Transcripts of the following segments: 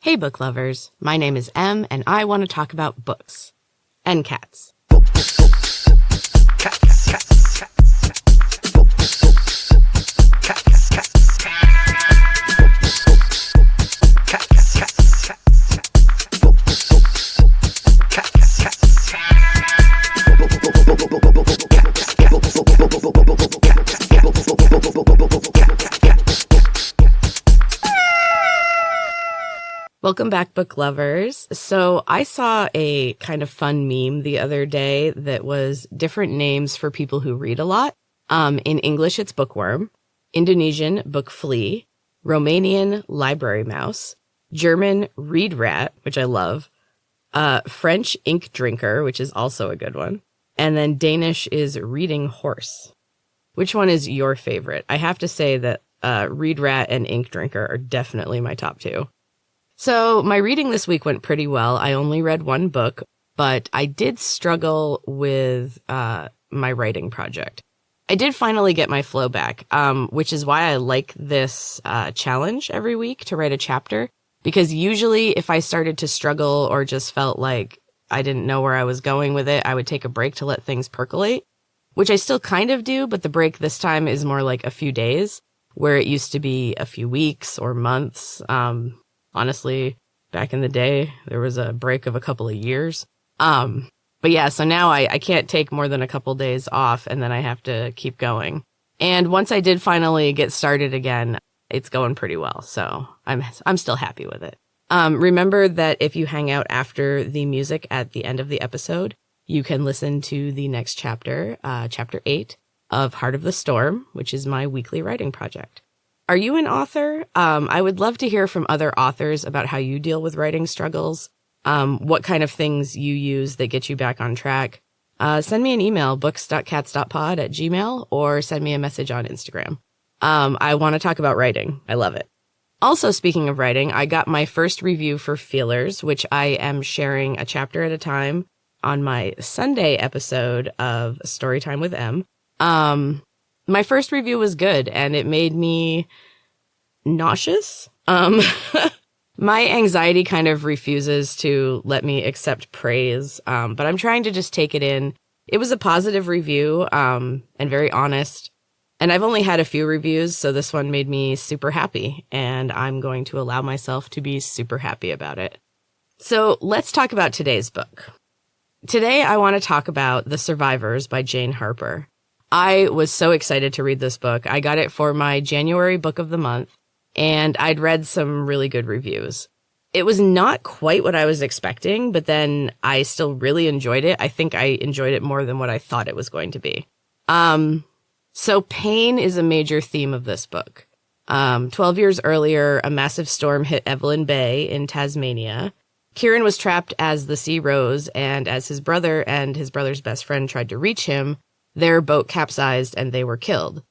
Hey book lovers, my name is Em and I want to talk about books. And cats. Welcome back, book lovers. So I saw a kind of fun meme the other day that was different names for people who read a lot. In English, it's bookworm. Indonesian, book flea. Romanian, library mouse. German, read rat, which I love. French, ink drinker, which is also a good one. And then Danish is reading horse. Which one is your favorite? I have to say that read rat and ink drinker are definitely my top two. So my reading this week went pretty well. I only read one book, but I did struggle with my writing project. I did finally get my flow back, which is why I like this challenge every week to write a chapter. Because usually if I started to struggle or just felt like I didn't know where I was going with it, I would take a break to let things percolate, which I still kind of do, but the break this time is more like a few days, where it used to be a few weeks or months. Honestly, back in the day, there was a break of a couple of years. But yeah, so now I can't take more than a couple days off and then I have to keep going. And once I did finally get started again, it's going pretty well. So I'm still happy with it. Remember that if you hang out after the music at the end of the episode, you can listen to the next chapter, chapter 8 of Heart of the Storm, which is my weekly writing project. Are you an author? I would love to hear from other authors about how you deal with writing struggles, what kind of things you use that get you back on track. Send me an email, books.cats.pod@gmail.com, or send me a message on Instagram. I want to talk about writing. I love it. Also, speaking of writing, I got my first review for Feelers, which I am sharing a chapter at a time on my Sunday episode of Storytime with Em. My first review was good, and it made me nauseous. My anxiety kind of refuses to let me accept praise, but I'm trying to just take it in. It was a positive review, and very honest, and I've only had a few reviews, so this one made me super happy, and I'm going to allow myself to be super happy about it. So let's talk about today's book. Today, I want to talk about The Survivors by Jane Harper. I was so excited to read this book. I got it for my January book of the month, and I'd read some really good reviews. It was not quite what I was expecting, but then I still really enjoyed it. I think I enjoyed it more than what I thought it was going to be. So pain is a major theme of this book. 12 years earlier, a massive storm hit Evelyn Bay in Tasmania. Kieran was trapped as the sea rose, and as his brother and his brother's best friend tried to reach him, their boat capsized and they were killed.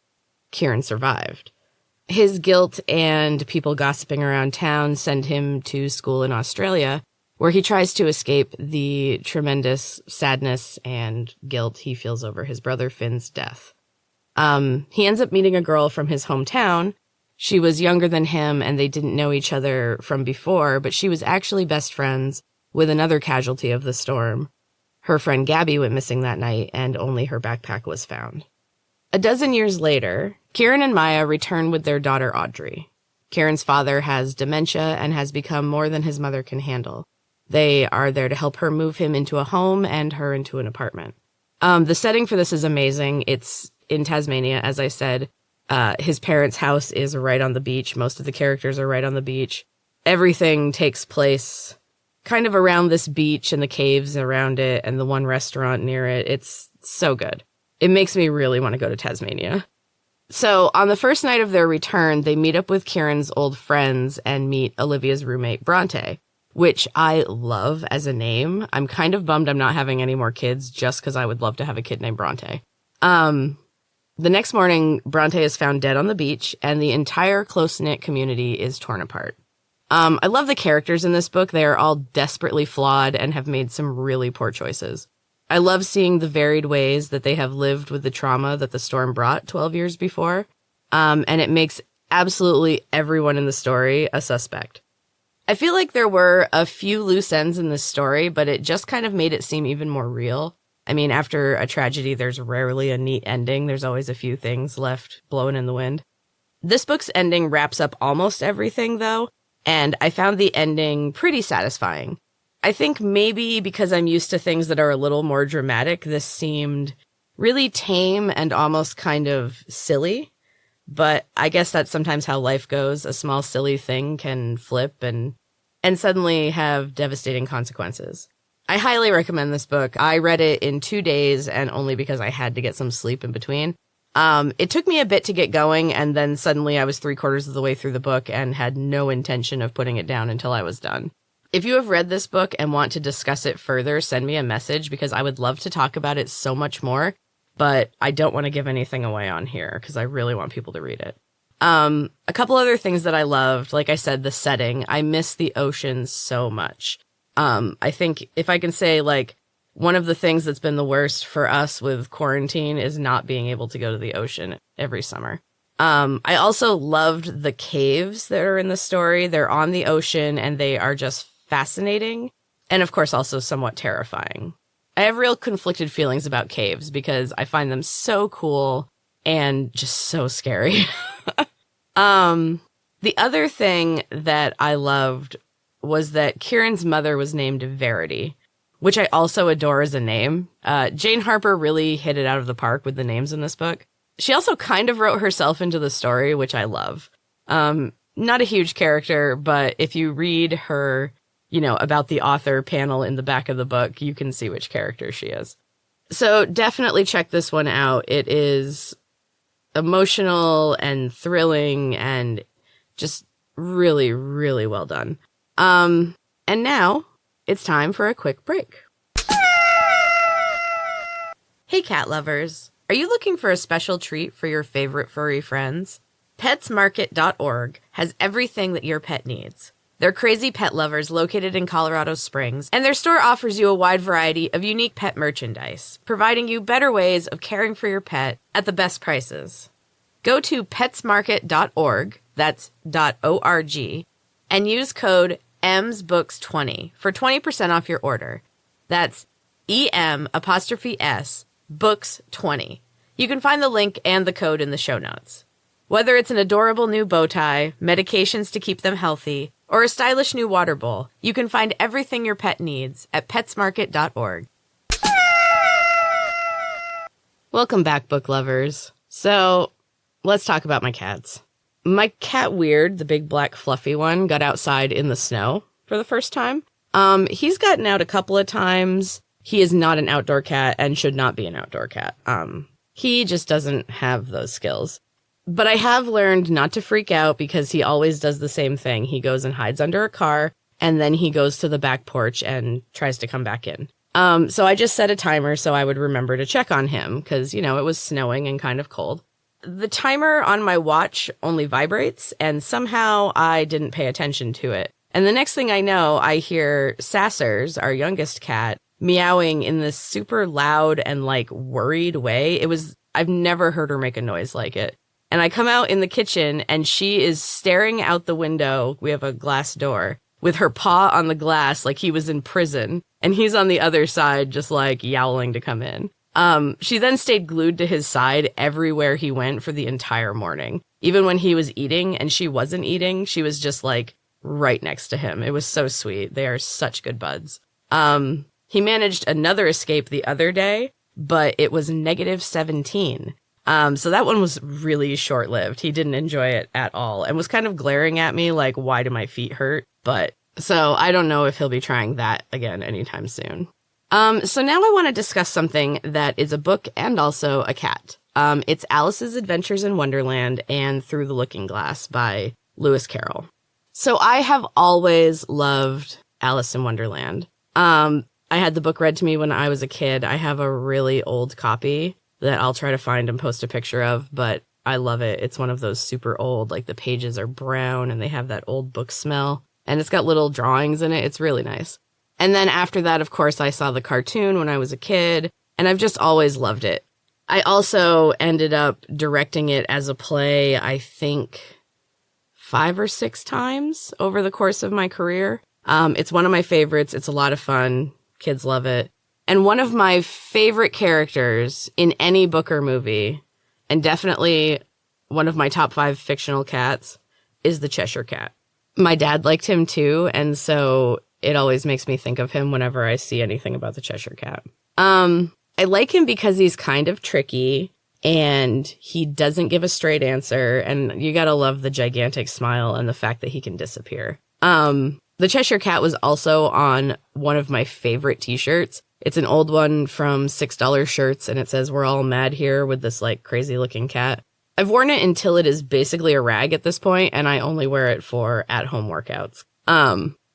Kieran survived. His guilt and people gossiping around town send him to school in Australia, where he tries to escape the tremendous sadness and guilt he feels over his brother Finn's death. He ends up meeting a girl from his hometown. She was younger than him and they didn't know each other from before, but she was actually best friends with another casualty of the storm. Her friend Gabby went missing that night, and only her backpack was found. A dozen years later, Kieran and Maya return with their daughter Audrey. Kieran's father has dementia and has become more than his mother can handle. They are there to help her move him into a home and her into an apartment. The setting for this is amazing. It's in Tasmania, as I said. His parents' house is right on the beach. Most of the characters are right on the beach. Everything takes place kind of around this beach and the caves around it and the one restaurant near it. It's so good. It makes me really want to go to Tasmania. So on the first night of their return, they meet up with Kieran's old friends and meet Olivia's roommate, Bronte, which I love as a name. I'm kind of bummed I'm not having any more kids just because I would love to have a kid named Bronte. The next morning, Bronte is found dead on the beach and the entire close-knit community is torn apart. I love the characters in this book. They are all desperately flawed and have made some really poor choices. I love seeing the varied ways that they have lived with the trauma that the storm brought 12 years before. And it makes absolutely everyone in the story a suspect. I feel like there were a few loose ends in this story, but it just kind of made it seem even more real. I mean, after a tragedy, there's rarely a neat ending. There's always a few things left blowing in the wind. This book's ending wraps up almost everything, though, and I found the ending pretty satisfying. I think maybe because I'm used to things that are a little more dramatic, this seemed really tame and almost kind of silly. But I guess that's sometimes how life goes. A small silly thing can flip and suddenly have devastating consequences. I highly recommend this book. I read it in 2 days, and only because I had to get some sleep in between. It took me a bit to get going, and then suddenly I was 3/4 of the way through the book and had no intention of putting it down until I was done. If you have read this book and want to discuss it further, send me a message because I would love to talk about it so much more, but I don't want to give anything away on here because I really want people to read it. A couple other things that I loved, like I said, the setting. I miss the ocean so much. I think if I can say, like, one of the things that's been the worst for us with quarantine is not being able to go to the ocean every summer. I also loved the caves that are in the story. They're on the ocean and they are just fascinating and, of course, also somewhat terrifying. I have real conflicted feelings about caves because I find them so cool and just so scary. The other thing that I loved was that Kieran's mother was named Verity, which I also adore as a name. Jane Harper really hit it out of the park with the names in this book. She also kind of wrote herself into the story, which I love. Not a huge character, but if you read her, about the author panel in the back of the book, you can see which character she is. So definitely check this one out. It is emotional and thrilling and just really, really well done. And now it's time for a quick break. Hey, cat lovers. Are you looking for a special treat for your favorite furry friends? PetsMarket.org has everything that your pet needs. They're crazy pet lovers located in Colorado Springs, and their store offers you a wide variety of unique pet merchandise, providing you better ways of caring for your pet at the best prices. Go to PetsMarket.org, that's .org, and use code EMSBooks20 for 20% off your order. That's EM''S Books20. You can find the link and the code in the show notes. Whether it's an adorable new bow tie, medications to keep them healthy, or a stylish new water bowl, you can find everything your pet needs at PetsMarket.org. Welcome back, book lovers. So, let's talk about my cats. My cat Weird, the big black fluffy one, got outside in the snow for the first time. He's gotten out a couple of times. He is not an outdoor cat and should not be an outdoor cat. He just doesn't have those skills. But I have learned not to freak out because he always does the same thing. He goes and hides under a car, and then he goes to the back porch and tries to come back in. So I just set a timer so I would remember to check on him because, it was snowing and kind of cold. The timer on my watch only vibrates, and somehow I didn't pay attention to it. And the next thing I know, I hear Sassers, our youngest cat, meowing in this super loud and, worried way. I've never heard her make a noise like it. And I come out in the kitchen, and she is staring out the window. We have a glass door with her paw on the glass like he was in prison. And he's on the other side, just yowling to come in. She then stayed glued to his side everywhere he went for the entire morning. Even when he was eating and she wasn't eating, she was just right next to him. It was so sweet. They are such good buds. He managed another escape the other day, but it was -17. So that one was really short-lived. He didn't enjoy it at all and was kind of glaring at me why do my feet hurt? But so I don't know if he'll be trying that again anytime soon. So now I want to discuss something that is a book and also a cat. It's Alice's Adventures in Wonderland and Through the Looking Glass by Lewis Carroll. So I have always loved Alice in Wonderland. I had the book read to me when I was a kid. I have a really old copy that I'll try to find and post a picture of, but I love it. It's one of those super old, the pages are brown and they have that old book smell, and it's got little drawings in it. It's really nice. And then after that, of course, I saw the cartoon when I was a kid, and I've just always loved it. I also ended up directing it as a play, I think 5 or 6 times over the course of my career. It's one of my favorites. It's a lot of fun. Kids love it. And one of my favorite characters in any book or movie, and definitely one of my top 5 fictional cats, is the Cheshire Cat. My dad liked him too, and so it always makes me think of him whenever I see anything about the Cheshire Cat. I like him because he's kind of tricky, and he doesn't give a straight answer, and you gotta love the gigantic smile and the fact that he can disappear. The Cheshire Cat was also on one of my favorite t-shirts. It's an old one from $6 shirts, and it says, "We're all mad here," with this, like, crazy-looking cat. I've worn it until it is basically a rag at this point, and I only wear it for at-home workouts.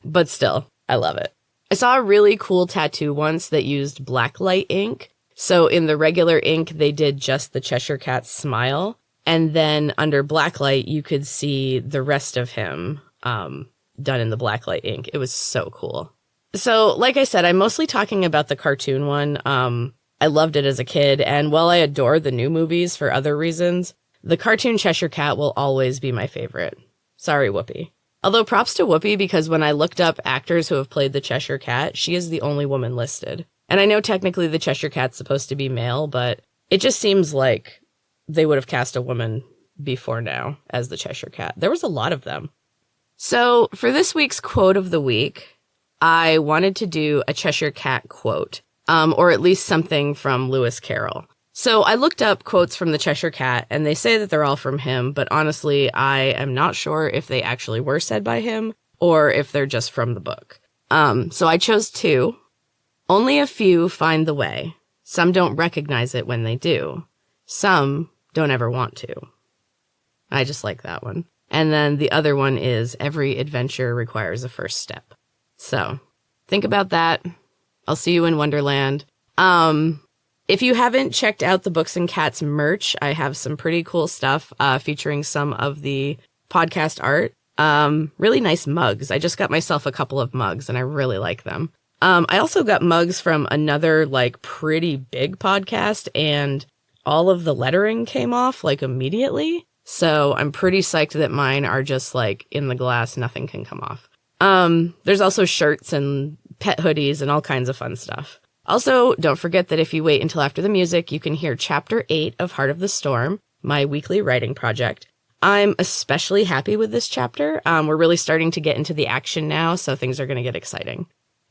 But still, I love it. I saw a really cool tattoo once that used blacklight ink. So in the regular ink, they did just the Cheshire Cat's smile, and then under blacklight, you could see the rest of him done in the blacklight ink. It was so cool. So, like I said, I'm mostly talking about the cartoon one. I loved it as a kid, and while I adore the new movies for other reasons, the cartoon Cheshire Cat will always be my favorite. Sorry, Whoopi. Although props to Whoopi, because when I looked up actors who have played the Cheshire Cat, she is the only woman listed. And I know technically the Cheshire Cat's supposed to be male, but it just seems like they would have cast a woman before now as the Cheshire Cat. There was a lot of them. So for this week's quote of the week, I wanted to do a Cheshire Cat quote, or at least something from Lewis Carroll. So I looked up quotes from the Cheshire Cat, and they say that they're all from him, but honestly, I am not sure if they actually were said by him, or if they're just from the book. So I chose 2. "Only a few find the way. Some don't recognize it when they do. Some don't ever want to." I just like that one. And then the other one is, "Every adventure requires a first step." So think about that. I'll see you in Wonderland. If you haven't checked out the Books and Cats merch, I have some pretty cool stuff featuring some of the podcast art. Really nice mugs. I just got myself a couple of mugs, and I really like them. I also got mugs from another, like, pretty big podcast, and all of the lettering came off, like, immediately. So I'm pretty psyched that mine are just, like, in the glass, nothing can come off. There's also shirts and pet hoodies and all kinds of fun stuff. Also, don't forget that if you wait until after the music, you can hear Chapter 8 of Heart of the Storm, my weekly writing project. I'm especially happy with this chapter. We're really starting to get into the action now, so things are going to get exciting.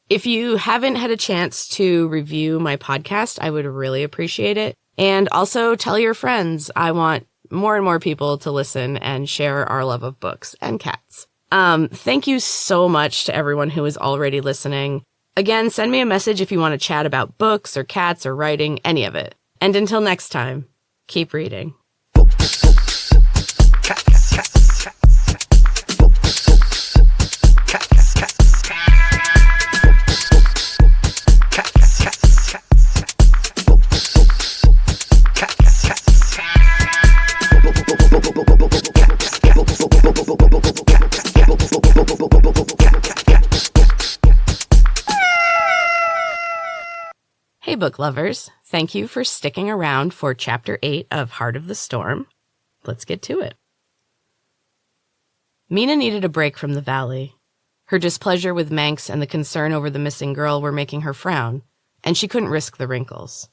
If you haven't had a chance to review my podcast, I would really appreciate it. And also tell your friends. I want more and more people to listen and share our love of books and cats. Thank you so much to everyone who is already listening. Again, send me a message if you want to chat about books or cats or writing, any of it. And until next time, keep reading. Hey, book lovers. Thank you for sticking around for Chapter 8 of Heart of the Storm. Let's get to it. Mina needed a break from the valley. Her displeasure with Manx and the concern over the missing girl were making her frown, and she couldn't risk the wrinkles.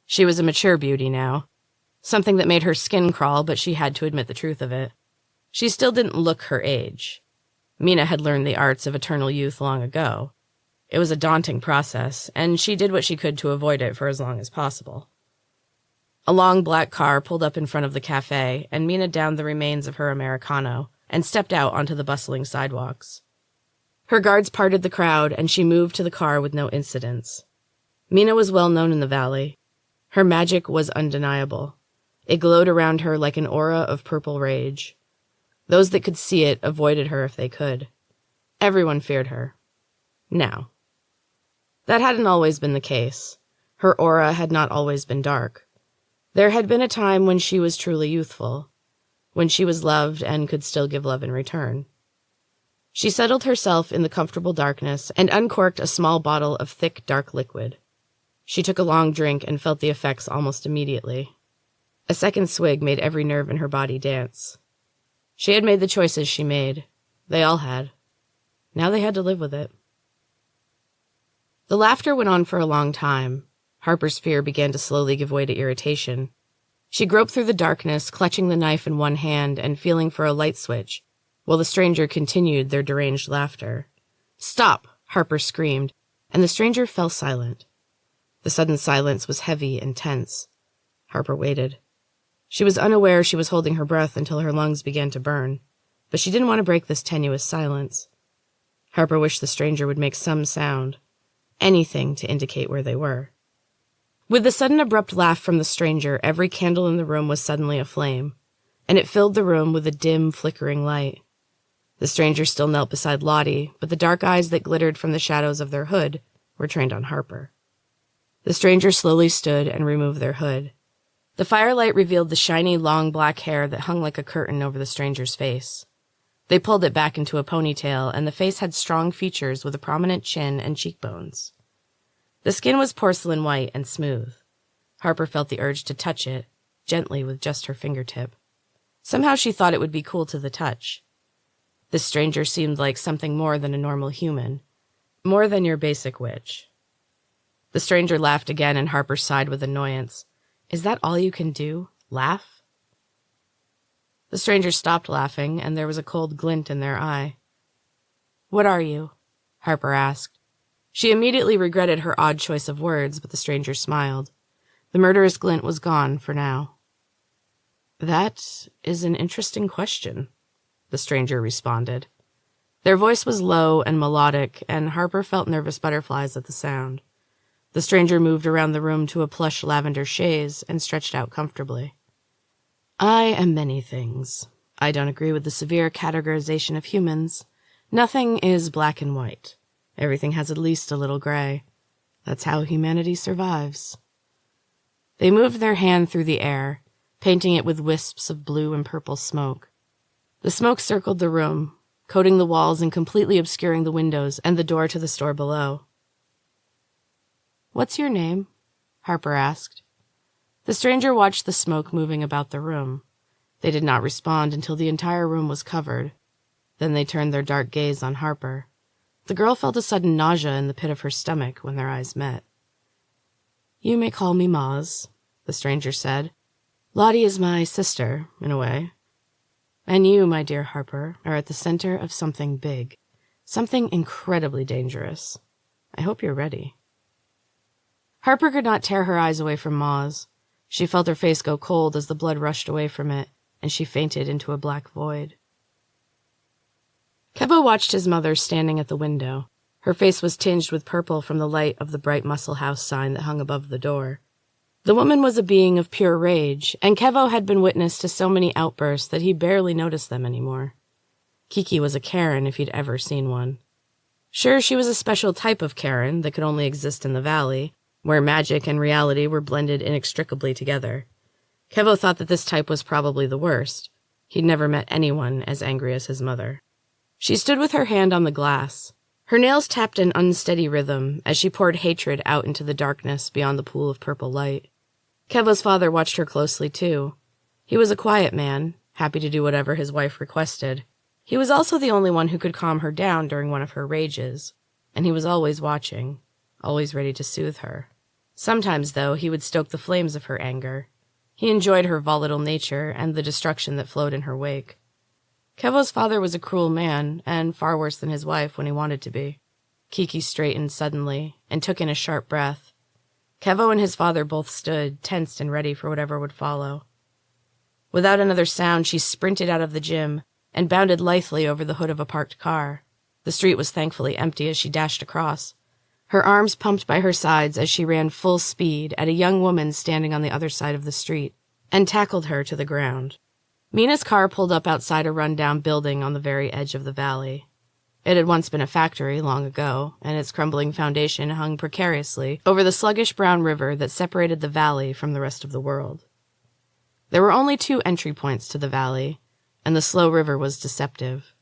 She was a mature beauty now, something that made her skin crawl, but she had to admit the truth of it. She still didn't look her age. Mina had learned the arts of eternal youth long ago. It was a daunting process, and she did what she could to avoid it for as long as possible. A long black car pulled up in front of the cafe, and Mina downed the remains of her Americano and stepped out onto the bustling sidewalks. Her guards parted the crowd, and she moved to the car with no incidents. Mina was well known in the valley. Her magic was undeniable. It glowed around her like an aura of purple rage. Those that could see it avoided her if they could. Everyone feared her. Now. That hadn't always been the case. Her aura had not always been dark. There had been a time when she was truly youthful, when she was loved and could still give love in return. She settled herself in the comfortable darkness and uncorked a small bottle of thick, dark liquid. She took a long drink and felt the effects almost immediately. A second swig made every nerve in her body dance. She had made the choices she made. They all had. Now they had to live with it. The laughter went on for a long time. Harper's fear began to slowly give way to irritation. She groped through the darkness, clutching the knife in one hand and feeling for a light switch, while the stranger continued their deranged laughter. "Stop!" Harper screamed, and the stranger fell silent. The sudden silence was heavy and tense. Harper waited. She was unaware she was holding her breath until her lungs began to burn, but she didn't want to break this tenuous silence. Harper wished the stranger would make some sound, anything to indicate where they were. With the sudden abrupt laugh from the stranger, every candle in the room was suddenly aflame, and it filled the room with a dim, flickering light. The stranger still knelt beside Lottie, but the dark eyes that glittered from the shadows of their hood were trained on Harper. The stranger slowly stood and removed their hood. The firelight revealed the shiny, long black hair that hung like a curtain over the stranger's face. They pulled it back into a ponytail, and the face had strong features with a prominent chin and cheekbones. The skin was porcelain white and smooth. Harper felt the urge to touch it, gently with just her fingertip. Somehow she thought it would be cool to the touch. This stranger seemed like something more than a normal human, more than your basic witch. The stranger laughed again, and Harper sighed with annoyance. Is that all you can do? Laugh? The stranger stopped laughing, and there was a cold glint in their eye. "What are you?" Harper asked. She immediately regretted her odd choice of words, but the stranger smiled. The murderous glint was gone for now. "That is an interesting question," the stranger responded. Their voice was low and melodic, and Harper felt nervous butterflies at the sound. The stranger moved around the room to a plush lavender chaise and stretched out comfortably. "I am many things. I don't agree with the severe categorization of humans. Nothing is black and white. Everything has at least a little gray. That's how humanity survives." They moved their hand through the air, painting it with wisps of blue and purple smoke. The smoke circled the room, coating the walls and completely obscuring the windows and the door to the store below. "What's your name?" Harper asked. The stranger watched the smoke moving about the room. They did not respond until the entire room was covered. Then they turned their dark gaze on Harper. The girl felt a sudden nausea in the pit of her stomach when their eyes met. "You may call me Maz," the stranger said. "Lottie is my sister, in a way. And you, my dear Harper, are at the center of something big, something incredibly dangerous. I hope you're ready." Harper could not tear her eyes away from Maz. She felt her face go cold as the blood rushed away from it, and she fainted into a black void. Kevo watched his mother standing at the window. Her face was tinged with purple from the light of the bright Muscle House sign that hung above the door. The woman was a being of pure rage, and Kevo had been witness to so many outbursts that he barely noticed them anymore. Kiki was a Karen if he'd ever seen one. Sure, she was a special type of Karen that could only exist in the valley, where magic and reality were blended inextricably together. Kevo thought that this type was probably the worst. He'd never met anyone as angry as his mother. She stood with her hand on the glass. Her nails tapped an unsteady rhythm as she poured hatred out into the darkness beyond the pool of purple light. Kevo's father watched her closely, too. He was a quiet man, happy to do whatever his wife requested. He was also the only one who could calm her down during one of her rages, and he was always watching, always ready to soothe her. Sometimes, though, he would stoke the flames of her anger. He enjoyed her volatile nature and the destruction that flowed in her wake. Kevo's father was a cruel man, and far worse than his wife when he wanted to be. Kiki straightened suddenly and took in a sharp breath. Kevo and his father both stood, tensed and ready for whatever would follow. Without another sound, she sprinted out of the gym and bounded lithely over the hood of a parked car. The street was thankfully empty as she dashed across, her arms pumped by her sides as she ran full speed at a young woman standing on the other side of the street, and tackled her to the ground. Mina's car pulled up outside a run-down building on the very edge of the valley. It had once been a factory long ago, and its crumbling foundation hung precariously over the sluggish brown river that separated the valley from the rest of the world. There were only 2 entry points to the valley, and the slow river was deceptive.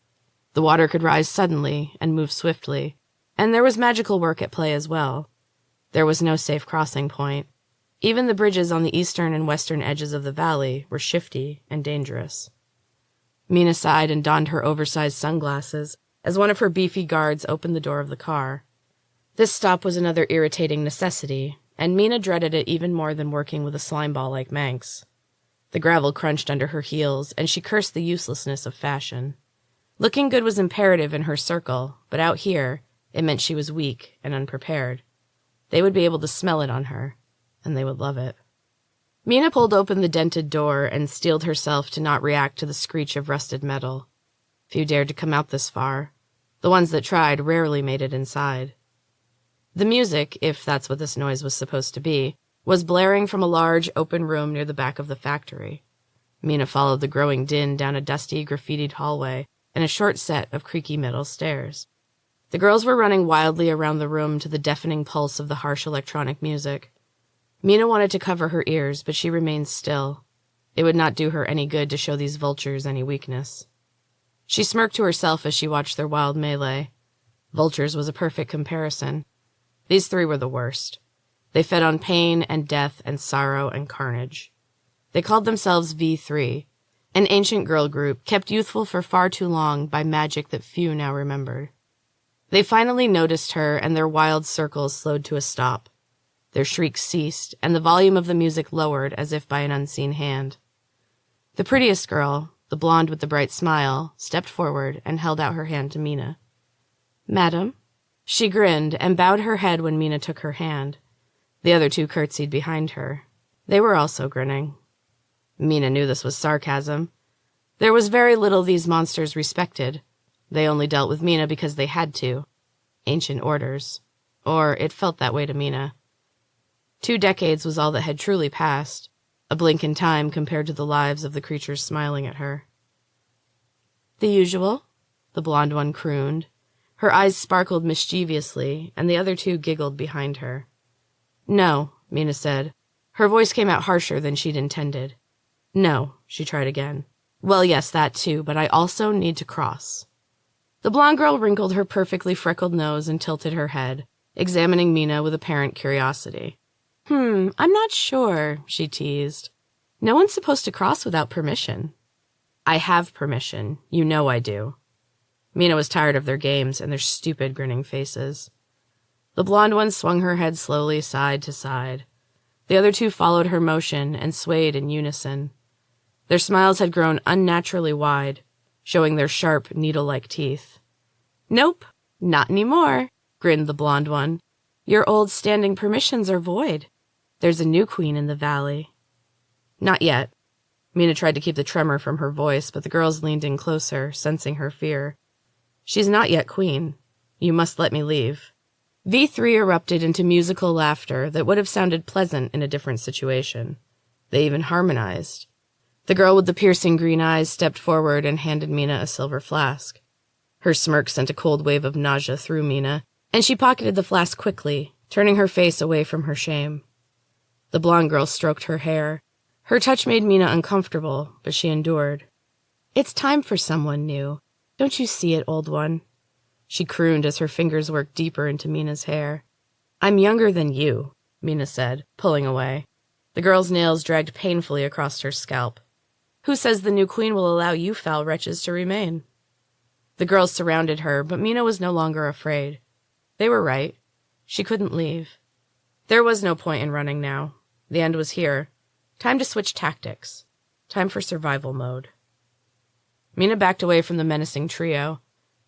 The water could rise suddenly and move swiftly, and there was magical work at play as well. There was no safe crossing point. Even the bridges on the eastern and western edges of the valley were shifty and dangerous. Mina sighed and donned her oversized sunglasses as one of her beefy guards opened the door of the car. This stop was another irritating necessity, and Mina dreaded it even more than working with a slimeball like Manx. The gravel crunched under her heels, and she cursed the uselessness of fashion. Looking good was imperative in her circle, but out here, it meant she was weak and unprepared. They would be able to smell it on her, and they would love it. Mina pulled open the dented door and steeled herself to not react to the screech of rusted metal. Few dared to come out this far. The ones that tried rarely made it inside. The music, if that's what this noise was supposed to be, was blaring from a large, open room near the back of the factory. Mina followed the growing din down a dusty, graffitied hallway and a short set of creaky metal stairs. The girls were running wildly around the room to the deafening pulse of the harsh electronic music. Mina wanted to cover her ears, but she remained still. It would not do her any good to show these vultures any weakness. She smirked to herself as she watched their wild melee. Vultures was a perfect comparison. These three were the worst. They fed on pain and death and sorrow and carnage. They called themselves V3, an ancient girl group kept youthful for far too long by magic that few now remembered. They finally noticed her, and their wild circles slowed to a stop. Their shrieks ceased, and the volume of the music lowered as if by an unseen hand. The prettiest girl, the blonde with the bright smile, stepped forward and held out her hand to Mina. "Madam?" She grinned and bowed her head when Mina took her hand. The other two curtsied behind her. They were also grinning. Mina knew this was sarcasm. There was very little these monsters respected. They only dealt with Mina because they had to. Ancient orders. Or it felt that way to Mina. 2 decades was all that had truly passed, a blink in time compared to the lives of the creatures smiling at her. "The usual?" the blonde one crooned. Her eyes sparkled mischievously, and the other two giggled behind her. "No," Mina said. Her voice came out harsher than she'd intended. "No," she tried again. "Well, yes, that too, but I also need to cross." The blonde girl wrinkled her perfectly freckled nose and tilted her head, examining Mina with apparent curiosity. I'm not sure," she teased. "No one's supposed to cross without permission." "I have permission. You know I do." Mina was tired of their games and their stupid grinning faces. The blonde one swung her head slowly side to side. The other two followed her motion and swayed in unison. Their smiles had grown unnaturally wide, showing their sharp, needle-like teeth. "Nope, not anymore," grinned the blonde one. "Your old standing permissions are void. There's a new queen in the valley." "Not yet." Mina tried to keep the tremor from her voice, but the girls leaned in closer, sensing her fear. "She's not yet queen. You must let me leave." V3 erupted into musical laughter that would have sounded pleasant in a different situation. They even harmonized. The girl with the piercing green eyes stepped forward and handed Mina a silver flask. Her smirk sent a cold wave of nausea through Mina, and she pocketed the flask quickly, turning her face away from her shame. The blonde girl stroked her hair. Her touch made Mina uncomfortable, but she endured. "It's time for someone new. Don't you see it, old one?" She crooned as her fingers worked deeper into Mina's hair. "I'm younger than you," Mina said, pulling away. The girl's nails dragged painfully across her scalp. "Who says the new queen will allow you foul wretches to remain?" The girls surrounded her, but Mina was no longer afraid. They were right. She couldn't leave. There was no point in running now. The end was here. Time to switch tactics. Time for survival mode. Mina backed away from the menacing trio.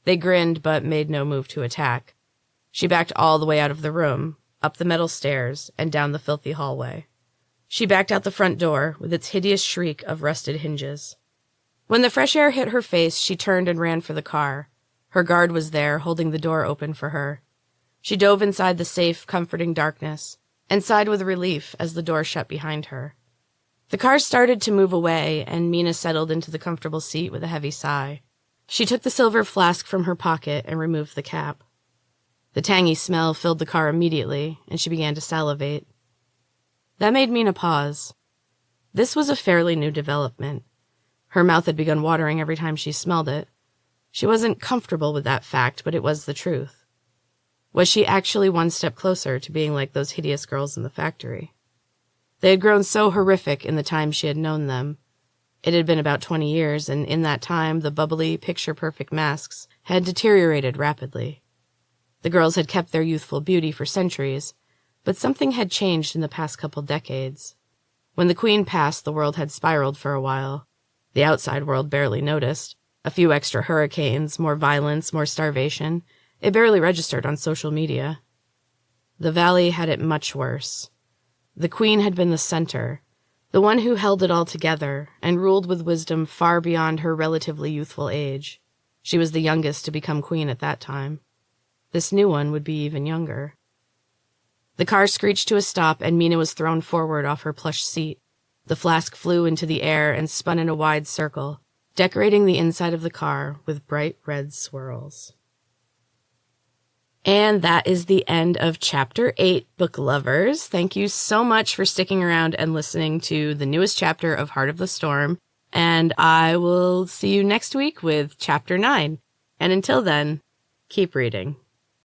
They grinned but made no move to attack. She backed all the way out of the room, up the metal stairs, and down the filthy hallway. She backed out the front door with its hideous shriek of rusted hinges. When the fresh air hit her face, she turned and ran for the car. Her guard was there, holding the door open for her. She dove inside the safe, comforting darkness, and sighed with relief as the door shut behind her. The car started to move away, and Mina settled into the comfortable seat with a heavy sigh. She took the silver flask from her pocket and removed the cap. The tangy smell filled the car immediately, and she began to salivate. That made Mina pause. This was a fairly new development. Her mouth had begun watering every time she smelled it. She wasn't comfortable with that fact, but it was the truth. Was she actually one step closer to being like those hideous girls in the factory? They had grown so horrific in the time she had known them. It had been about 20 years, and in that time, the bubbly, picture-perfect masks had deteriorated rapidly. The girls had kept their youthful beauty for centuries, but something had changed in the past couple decades. When the Queen passed, the world had spiraled for a while. The outside world barely noticed. A few extra hurricanes, more violence, more starvation. It barely registered on social media. The valley had it much worse. The Queen had been the center, the one who held it all together and ruled with wisdom far beyond her relatively youthful age. She was the youngest to become queen at that time. This new one would be even younger. The car screeched to a stop, and Mina was thrown forward off her plush seat. The flask flew into the air and spun in a wide circle, decorating the inside of the car with bright red swirls. And that is the end of Chapter 8, Book Lovers. Thank you so much for sticking around and listening to the newest chapter of Heart of the Storm, and I will see you next week with Chapter 9. And until then, keep reading.